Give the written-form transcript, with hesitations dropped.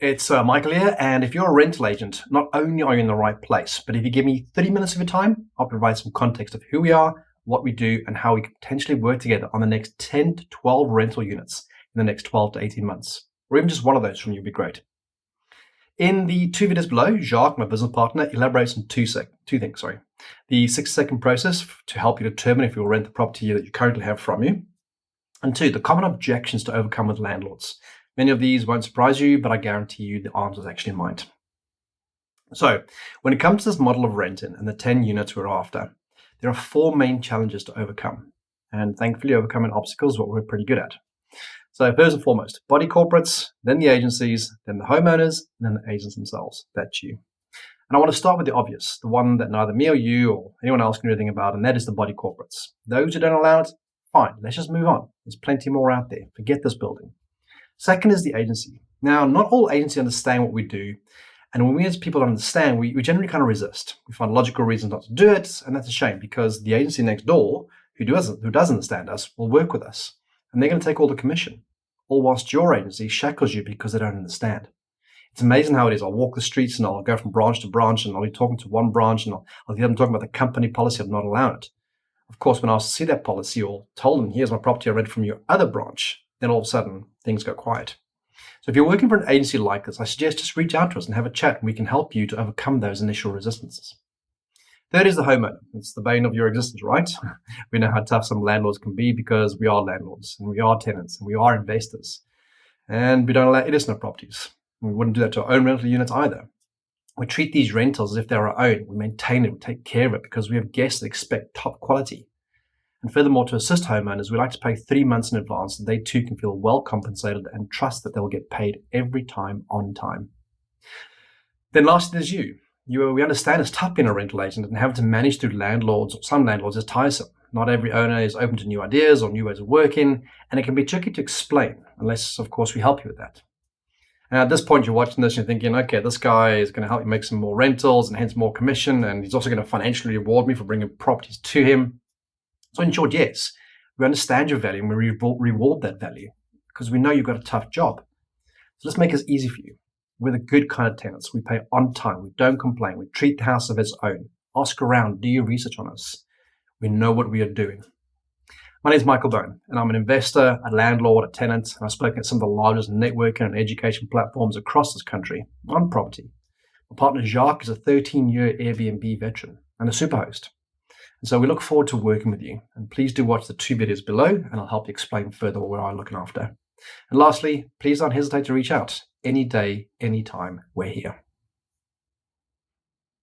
It's Michael here, and if you're a rental agent, not only are you in the right place, but if you give me 30 minutes of your time, I'll provide some context of who we are, what we do, and how we can potentially work together on the next 10 to 12 rental units in the next 12 to 18 months, or even just one of those from you would be great. In the two videos below, Jacques, my business partner, elaborates on two things. The 6-second process to help you determine if you'll rent the property that you currently have from you, and 2, the common objections to overcome with landlords. Many of these won't surprise you, but I guarantee you the answers actually might. So, when it comes to this model of renting and the 10 units we're after, there are 4 main challenges to overcome. And thankfully, overcoming obstacles is what we're pretty good at. So, first and foremost, body corporates, then the agencies, then the homeowners, and then the agents themselves. That's you. And I want to start with the obvious, the one that neither me or you or anyone else can do anything about, and that is the body corporates. Those who don't allow it, fine, let's just move on. There's plenty more out there. Forget this building. Second is the agency. Now, not all agencies understand what we do, and when we as people don't understand, we generally kind of resist. We find logical reasons not to do it, and that's a shame because the agency next door, who does understand us, will work with us, and they're going to take all the commission, all whilst your agency shackles you because they don't understand. It's amazing how it is. I'll walk the streets and I'll go from branch to branch, and I'll be talking to one branch, and I'll hear them talking about the company policy of not allowing it. Of course, when I asked to see that policy or told them, here's my property I rented from your other branch, then all of a sudden, things go quiet. So if you're working for an agency like this, I suggest just reach out to us and have a chat, and we can help you to overcome those initial resistances. Third is the homeowner. It's the bane of your existence, right? We know how tough some landlords can be because we are landlords, and we are tenants, and we are investors. And we don't allow innocent properties. We wouldn't do that to our own rental units either. We treat these rentals as if they're our own. We maintain it, we take care of it because we have guests that expect top quality. And furthermore, to assist homeowners, we like to pay 3 months in advance so they too can feel well compensated and trust that they'll get paid every time on time. Then lastly, there's you. We understand it's tough being a rental agent and having to manage through landlords, or some landlords, is tiresome. Not every owner is open to new ideas or new ways of working, and it can be tricky to explain, unless, of course, we help you with that. And at this point, you're watching this and you're thinking, okay, this guy is going to help me make some more rentals and hence more commission, and he's also going to financially reward me for bringing properties to him. So in short, yes, we understand your value and we reward that value because we know you've got a tough job. So let's make this easy for you. We're the good kind of tenants. We pay on time. We don't complain. We treat the house as its own. Ask around. Do your research on us. We know what we are doing. My name is Michael Bowen, and I'm an investor, a landlord, a tenant, and I've spoken at some of the largest networking and education platforms across this country on property. My partner Jacques is a 13-year Airbnb veteran and a superhost. And so we look forward to working with you. And please do watch the 2 videos below, and I'll help you explain further what we're looking after. And lastly, please don't hesitate to reach out. Any day, anytime, we're here.